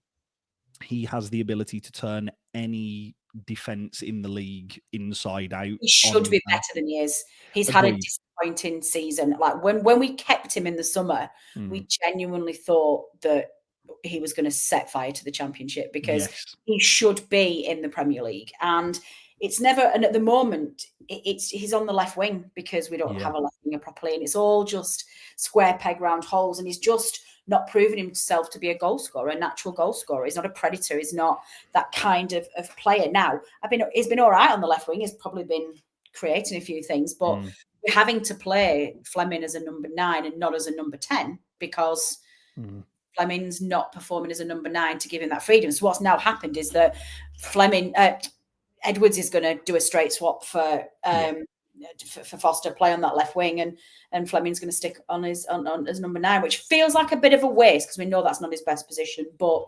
he has the ability to turn any defence in the league inside out. He should be better than he is. He's had a disappointing season. Like when we kept him in the summer, we genuinely thought that he was going to set fire to the Championship, because he should be in the Premier League. And it's never, and at the moment, he's on the left wing because we don't have a left winger properly, and it's all just square peg round holes, and he's just not proven himself to be a goal scorer, a natural goal scorer. He's not a predator. He's not that kind of player. Now, he's been all right on the left wing. He's probably been creating a few things, but we're having to play Flemming as a number 9 and not as a number 10, because Flemming's not performing as a number 9 to give him that freedom. So what's now happened is that Edwards is going to do a straight swap for Foster, play on that left wing, and Flemming's going to stick on as number 9, which feels like a bit of a waste because we know that's not his best position. But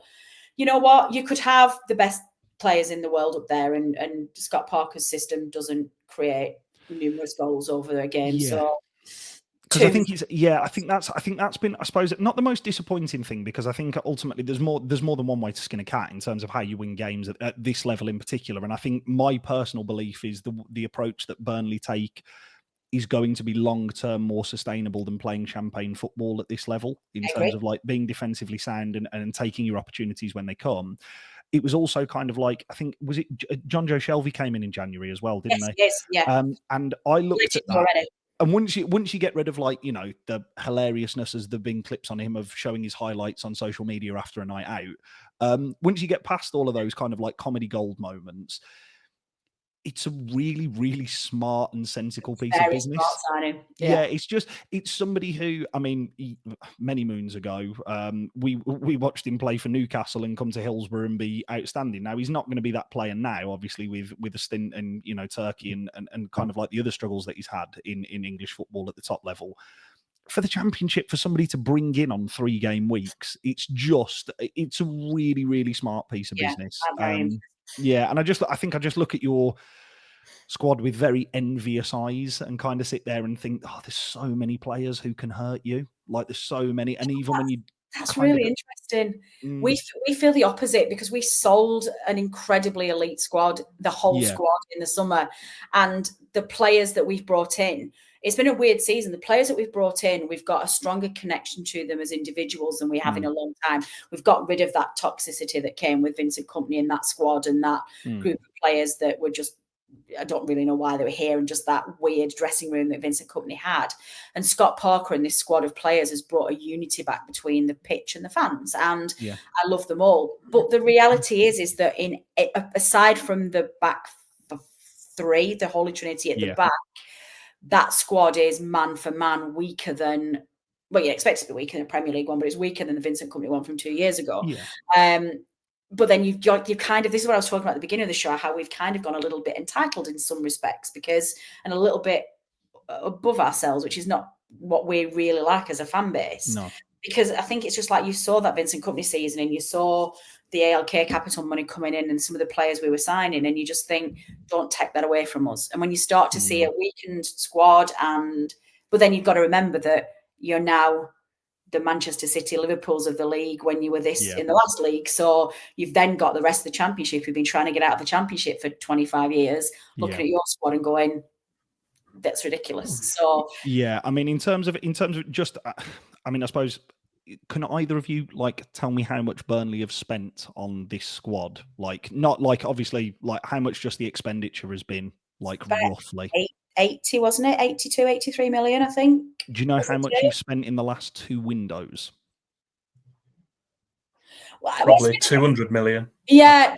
you know what? You could have the best players in the world up there, and Scott Parker's system doesn't create numerous goals over a game. So because I think I think that's been, I suppose, not the most disappointing thing, because I think ultimately there's more than one way to skin a cat in terms of how you win games at this level in particular. And I think my personal belief is the approach that Burnley take is going to be long-term more sustainable than playing champagne football at this level, in terms of like being defensively sound and taking your opportunities when they come. It was also kind of like, I think, was it John Joe Shelby came in January as well, didn't they? Yes, yeah. And I looked at that. And once you get rid of, like, you know, the hilariousness, as there've been clips on him of showing his highlights on social media after a night out, once you get past all of those kind of like comedy gold moments, it's a really, really smart and sensible piece of business. Yeah, it's somebody who, I mean, many moons ago, we watched him play for Newcastle and come to Hillsborough and be outstanding. Now, he's not going to be that player now, obviously, with a stint in, you know, Turkey and kind of like the other struggles that he's had in English football at the top level. For the Championship, for somebody to bring in on 3-game weeks, it's a really, really smart piece of business. Yeah, and I think I just look at your squad with very envious eyes and kind of sit there and think, oh, there's so many players who can hurt you. Like, there's so many, and even when you that's really interesting. We feel the opposite, because we sold an incredibly elite squad, the whole squad in the summer, and the players that we've brought in. It's been a weird season. The players that we've brought in, we've got a stronger connection to them as individuals than we have in a long time. We've got rid of that toxicity that came with Vincent Kompany in that squad, and that group of players that were just, I don't really know why they were here, and just that weird dressing room that Vincent Kompany had. And Scott Parker and this squad of players has brought a unity back between the pitch and the fans, and I love them all. But the reality is that aside from the back three, the Holy Trinity at the back, that squad is man for man weaker than, well, you expect it to be weaker than the Premier League one, but it's weaker than the Vincent Kompany one from 2 years ago. But then you kind of, this is what I was talking about at the beginning of the show, how we've kind of gone a little bit entitled in some respects, and a little bit above ourselves, which is not what we really like as a fan base. No. Because I think it's just like, you saw that Vincent Kompany season, and you saw the ALK capital money coming in and some of the players we were signing, and you just think, don't take that away from us. And when you start to see a weakened squad, but then you've got to remember that you're now the Manchester City Liverpools of the league when you were this in the last league. So you've then got the rest of the Championship who've been trying to get out of the Championship for 25 years, looking at your squad and going, that's ridiculous. So I mean, in terms of just, I mean, I suppose, can either of you like tell me how much Burnley have spent on this squad? Like, not like obviously, like how much just the expenditure has been, like roughly 80, wasn't it? 82, 83 million, I think. Do you know how much you've spent in the last 2 windows? Well, probably 200 million. Yeah,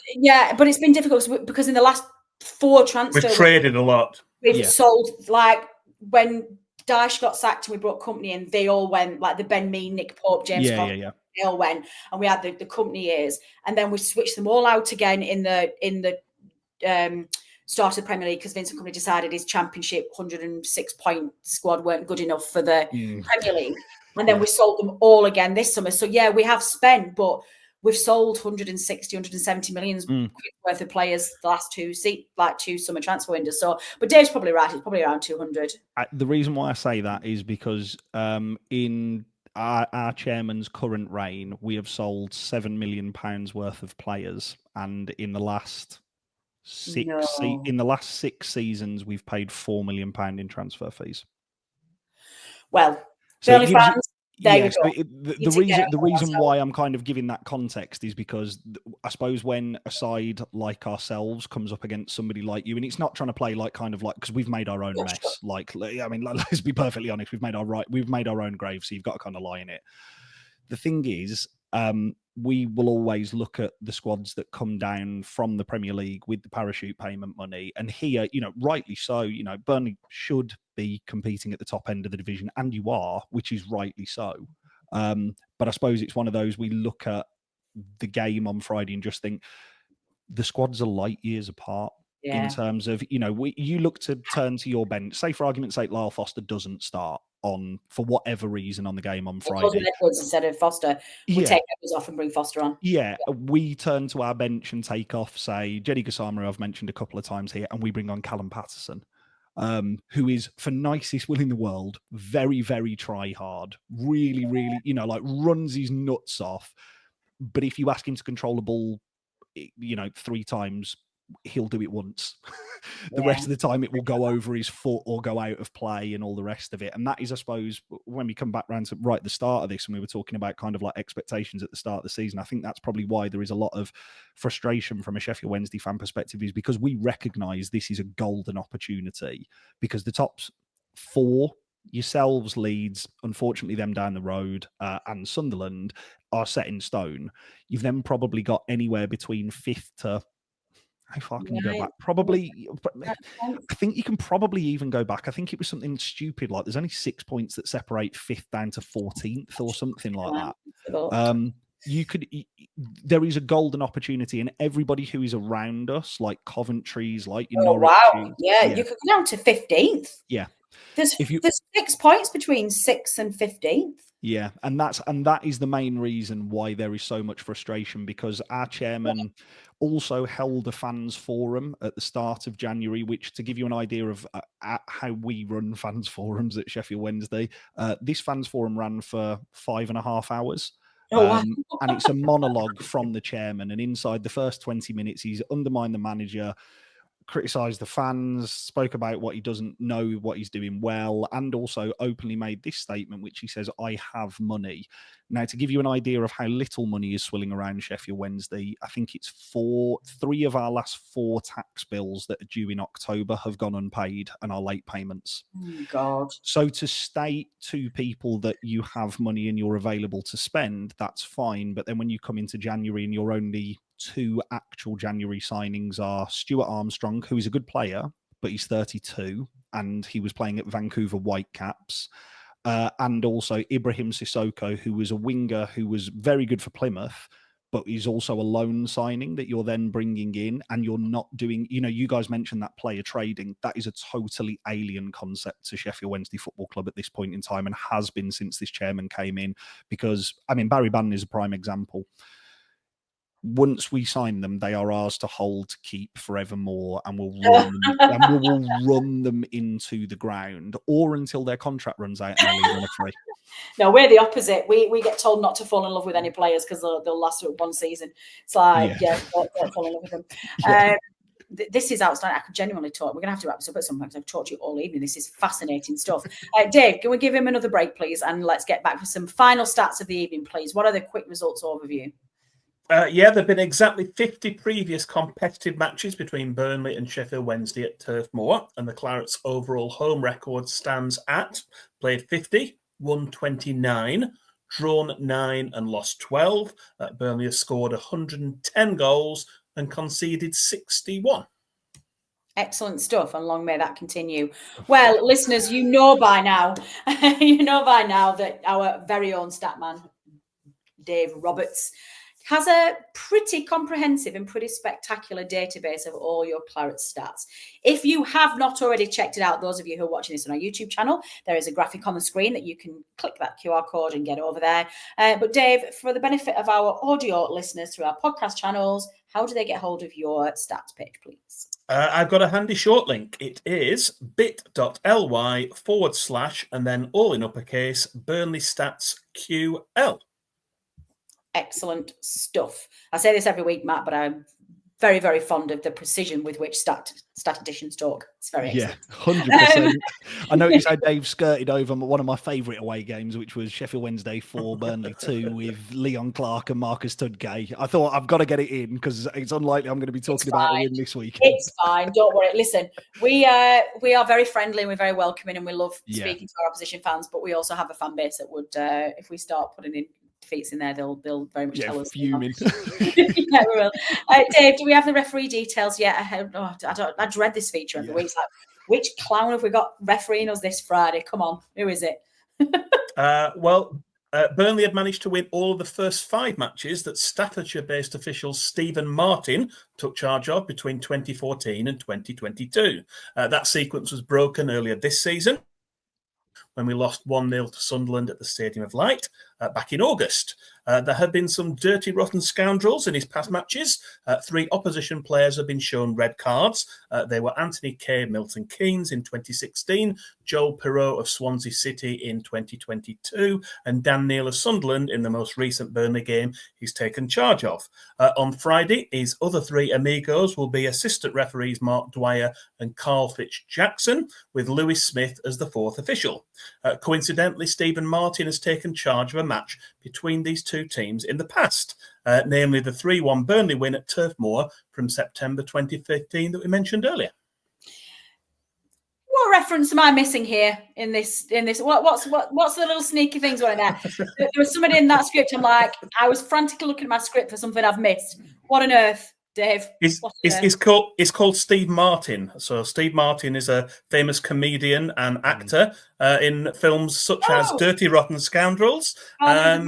but it's been difficult because in the last 4 transfers, we've traded a lot. We've sold, like when Dyche got sacked and we brought Kompany in, they all went, like the Ben Mee, Nick Pope, James Scott, they all went, and we had the Kompany years, and then we switched them all out again in the start of the Premier League because Vincent Kompany decided his Championship 106-point squad weren't good enough for the Premier League, and then we sold them all again this summer. So we have spent, but we've sold 160, 170 million worth of players the last 2 summer transfer windows. So, but Dave's probably right. It's probably around 200. The reason why I say that is because in our chairman's current reign, we have sold £7 million worth of players, and in the last No. In the last 6 seasons, we've paid £4 million in transfer fees. Well, So Burnley it gives fans, there you go. The reason why I'm kind of giving that context is because I suppose when a side like ourselves comes up against somebody like you, and it's not trying to play like kind of like, because we've made our own mess. Like, I mean, let's be perfectly honest, we've made our own grave, so you've got to kind of lie in it. The thing is, we will always look at the squads that come down from the Premier League with the parachute payment money. And here, rightly so, Burnley should be competing at the top end of the division, and you are, which is rightly so. But I suppose it's one of those, we look at the game on Friday and just think the squads are light years apart. In terms of, you look to turn to your bench. Say, for argument's sake, Lyle Foster doesn't start for whatever reason on the game on Friday. Edwards instead of Foster. We take Edwards off and bring Foster on. Yeah, we turn to our bench and take off, say, Jenny Gassama, who I've mentioned a couple of times here, and we bring on Callum Patterson, who is, for nicest will in the world, very, very try hard. Really, really, runs his nuts off. But if you ask him to control a ball, 3 times, he'll do it once. The rest of the time it will go over his foot or go out of play and all the rest of it. And that is, I suppose, when we come back around to right at the start of this, and we were talking about kind of like expectations at the start of the season, I think that's probably why there is a lot of frustration from a Sheffield Wednesday fan perspective, is because we recognise this is a golden opportunity, because the top 4, yourselves, Leeds, unfortunately them down the road, and Sunderland, are set in stone. You've then probably got anywhere between 5th to, how far can you go back? Probably, I think you can probably even go back. I think it was something stupid like there's only 6 points that separate 5th down to 14th or something like that. There is a golden opportunity, and everybody who is around us, like Coventry's, like your Norwich. Wow. Yeah, you could go down to 15th. Yeah. There's 6 points between 6th and 15th. Yeah, and that is the main reason why there is so much frustration, because our chairman also held a fans forum at the start of January, which, to give you an idea of how we run fans forums at Sheffield Wednesday, this fans forum ran for 5.5 hours. And it's a monologue from the chairman, and inside the first 20 minutes he's undermined the manager, criticised the fans, spoke about what he doesn't know, what he's doing well, and also openly made this statement, which he says, "I have money." Now, to give you an idea of how little money is swilling around Sheffield Wednesday, I think it's 3 of our last 4 tax bills that are due in October have gone unpaid and are late payments. Oh, God. So to state to people that you have money and you're available to spend, that's fine. But then when you come into January and your only 2 actual January signings are Stuart Armstrong, who is a good player, but he's 32 and he was playing at Vancouver Whitecaps, and also Ibrahim Sissoko, who was a winger who was very good for Plymouth, but he's also a loan signing that you're then bringing in, and you're not doing, you guys mentioned that player trading. That is a totally alien concept to Sheffield Wednesday Football Club at this point in time, and has been since this chairman came in, because, I mean, Barry Bannon is a prime example. Once we sign them, they are ours to hold, to keep forevermore, and we'll run them into the ground, or until their contract runs out and they leave on a free. No, we're the opposite. We get told not to fall in love with any players because they'll last 1 season. It's like, don't fall in love with them. This is outstanding. I could genuinely talk. We're going to have to wrap this up at some point, because I've talked to you all evening. This is fascinating stuff. Dave, can we give him another break, please? And let's get back to some final stats of the evening, please. What are the quick results overview? There have been exactly 50 previous competitive matches between Burnley and Sheffield Wednesday at Turf Moor, and the Clarets' overall home record stands at played 50, won 29, drawn 9 and lost 12. Burnley has scored 110 goals and conceded 61. Excellent stuff, and long may that continue. Well, listeners, you know by now that our very own stat man, Dave Robets, has a pretty comprehensive and pretty spectacular database of all your Claret stats. If you have not already checked it out, those of you who are watching this on our YouTube channel, there is a graphic on the screen that you can click that QR code and get over there. But Dave, for the benefit of our audio listeners through our podcast channels, how do they get hold of your stats page, please? I've got a handy short link. It is bit.ly/ and then all in uppercase, Burnley Stats QL. Excellent stuff. I say this every week, Matt, but I'm very, very fond of the precision with which statisticians talk. It's very excellent. 100%. I noticed how Dave skirted over one of my favourite away games, which was Sheffield Wednesday 4, Burnley 2, with Leon Clark and Marcus Tudgay. I thought I've got to get it in because it's unlikely I'm going to be talking about a win this week. It's fine. Don't worry. Listen, we are very friendly and we're very welcoming and we love speaking to our opposition fans, but we also have a fan base that would, if we start putting in defeats in there, they'll very much tell us. Fuming. Yeah, we will. Dave, do we have the referee details yet? I dread this feature every week. It's like, which clown have we got refereeing us this Friday? Come on, who is it? Burnley had managed to win all of the first 5 matches that Staffordshire-based official Stephen Martin took charge of between 2014 and 2022. That sequence was broken earlier this season when we lost 1-0 to Sunderland at the Stadium of Light back in August. There have been some dirty, rotten scoundrels in his past matches. 3 opposition players have been shown red cards. They were Anthony Kay of Milton Keynes in 2016, Joel Perreault of Swansea City in 2022, and Dan Neil of Sunderland in the most recent Burnley game he's taken charge of. On Friday, his other 3 amigos will be assistant referees Mark Dwyer and Carl Fitz-Jackson, with Lewis Smith as the 4th official. Coincidentally, Stephen Martin has taken charge of a match between these 2 teams in the past, namely the 3-1 Burnley win at Turf Moor from September 2015 that we mentioned earlier. What reference am I missing here in this? What's the little sneaky things going there? There was somebody in that script. I'm like, I was frantically looking at my script for something I've missed. What on earth, Dave? It's called Steve Martin. So Steve Martin is a famous comedian and actor in films such as Dirty Rotten Scoundrels. I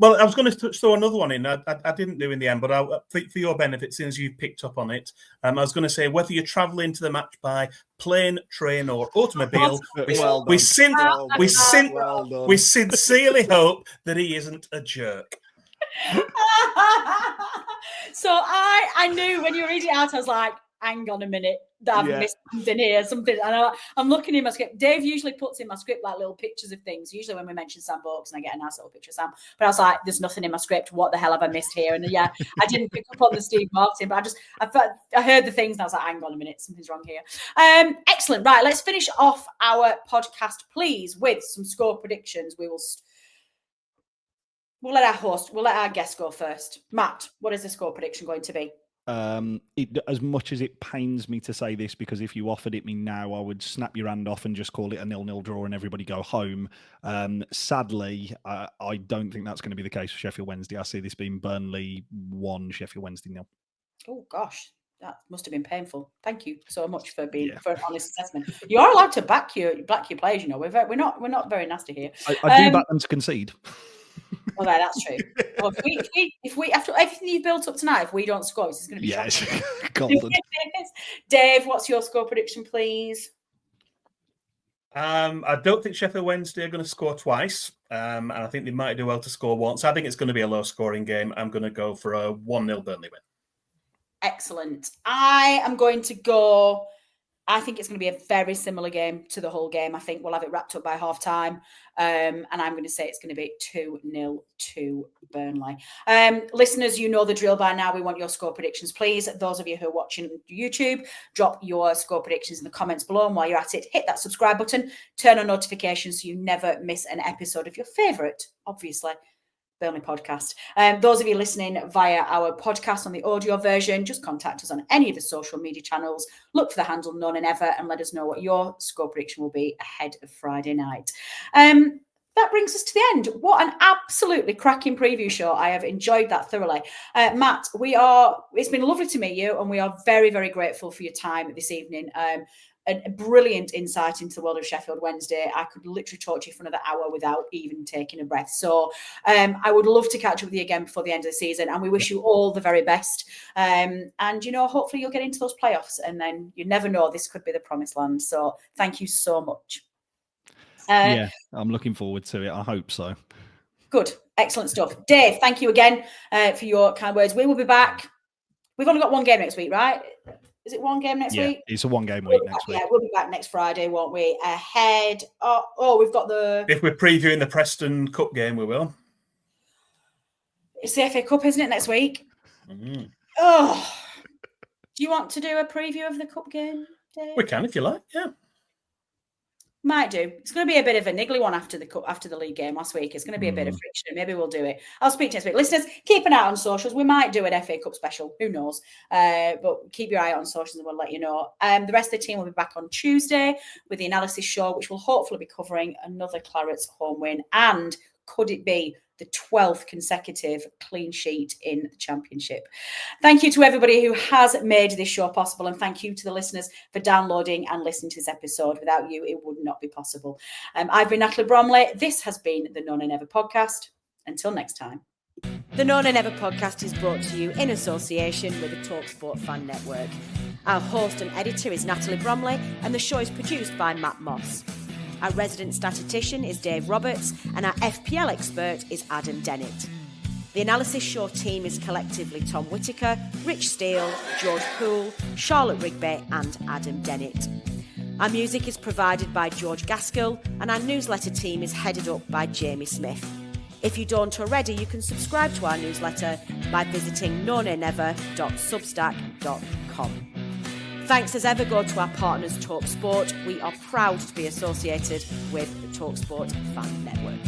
was going to throw another one in. I didn't do in the end, but for your benefit, since you've picked up on it, I was going to say whether you're travelling to the match by plane, train, or automobile, we sincerely hope that he isn't a jerk. So I knew when you were reading it out, I was like, hang on a minute, I've missed something here, something. And I'm looking in my script. Dave usually puts in my script like little pictures of things. Usually when we mention Sam Boakes, and I get a nice little picture of Sam. But I was like, there's nothing in my script. What the hell have I missed here? And I didn't pick up on the Steve Martin, but I heard the things and I was like, hang on a minute, something's wrong here. Excellent. Right, let's finish off our podcast, please, with some score predictions. We'll let our guest go first. Matt, what is the score prediction going to be? As much as it pains me to say this, because if you offered it me now, I would snap your hand off and just call it a 0-0 draw and everybody go home. Sadly, I don't think that's going to be the case for Sheffield Wednesday. I see this being Burnley 1, Sheffield Wednesday 0. Oh gosh, that must have been painful. Thank you so much for for an honest assessment. You are allowed to back your players. You know, we're not very nasty here. I do back them to concede. Okay, that's true. Well, if we after everything you've built up tonight, if we don't score, it's going to be golden. Dave, what's your score prediction, please? I don't think Sheffield Wednesday are going to score twice, and I think they might do well to score once. I think it's going to be a low-scoring game. I'm going to go for a 1-0 Burnley win. Excellent. I am going to go. I think it's going to be a very similar game to the whole game. I think we'll have it wrapped up by half time. And I'm going to say it's going to be 2-0 to Burnley. Listeners, you know the drill by now. We want your score predictions, please. Those of you who are watching YouTube, drop your score predictions in the comments below. And while you're at it, hit that subscribe button, turn on notifications so you never miss an episode of your favourite, obviously, Burnley podcast. Those of you listening via our podcast on the audio version, just contact us on any of the social media channels. Look for the handle None and Ever and let us know what your score prediction will be ahead of Friday night. That brings us to the end. What an absolutely cracking preview show. I have enjoyed that thoroughly. Matt, it's been lovely to meet you and we are very, very grateful for your time this evening. A brilliant insight into the world of Sheffield Wednesday. I could literally talk to you for another hour without even taking a breath. So I would love to catch up with you again before the end of the season. And we wish you all the very best. And, hopefully you'll get into those playoffs. And then you never know, this could be the promised land. So thank you so much. I'm looking forward to it. I hope so. Good. Excellent stuff. Dave, thank you again for your kind words. We will be back. We've only got one game next week, right? Is it one game next week? It's a one-game week next week. Yeah, we'll be back next Friday, won't we? Ahead. We've got If we're previewing the Preston Cup game, we will. It's the FA Cup, isn't it, next week? Mm-hmm. Oh, do you want to do a preview of the cup game, Dave? We can if you like. Yeah. Might do. It's going to be a bit of a niggly one after the league game last week. It's going to be a bit of friction. Maybe we'll do it. I'll speak to you next week. Listeners, keep an eye on socials. We might do an FA Cup special. Who knows? But keep your eye out on socials and we'll let you know. The rest of the team will be back on Tuesday with the analysis show, which will hopefully be covering another Clarets home win. And could it be the 12th consecutive clean sheet in the Championship? Thank you to everybody who has made this show possible, and thank you to the listeners for downloading and listening to this episode. Without you, it would not be possible. I've been Natalie Bromley. This has been the No Nay Never podcast. Until next time. The No Nay Never podcast is brought to you in association with the talkSPORT Fan Network. Our host and editor is Natalie Bromley, and the show is produced by Matt Moss. Our resident statistician is Dave Robets, and our FPL expert is Adam Dennett. The Analysis Show team is collectively Tom Whittaker, Rich Steele, George Poole, Charlotte Rigby and Adam Dennett. Our music is provided by George Gaskell, and our newsletter team is headed up by Jamie Smith. If you don't already, you can subscribe to our newsletter by visiting nonaynever.substack.com. Thanks as ever go to our partners talkSPORT. We are proud to be associated with the talkSPORT Fan Network.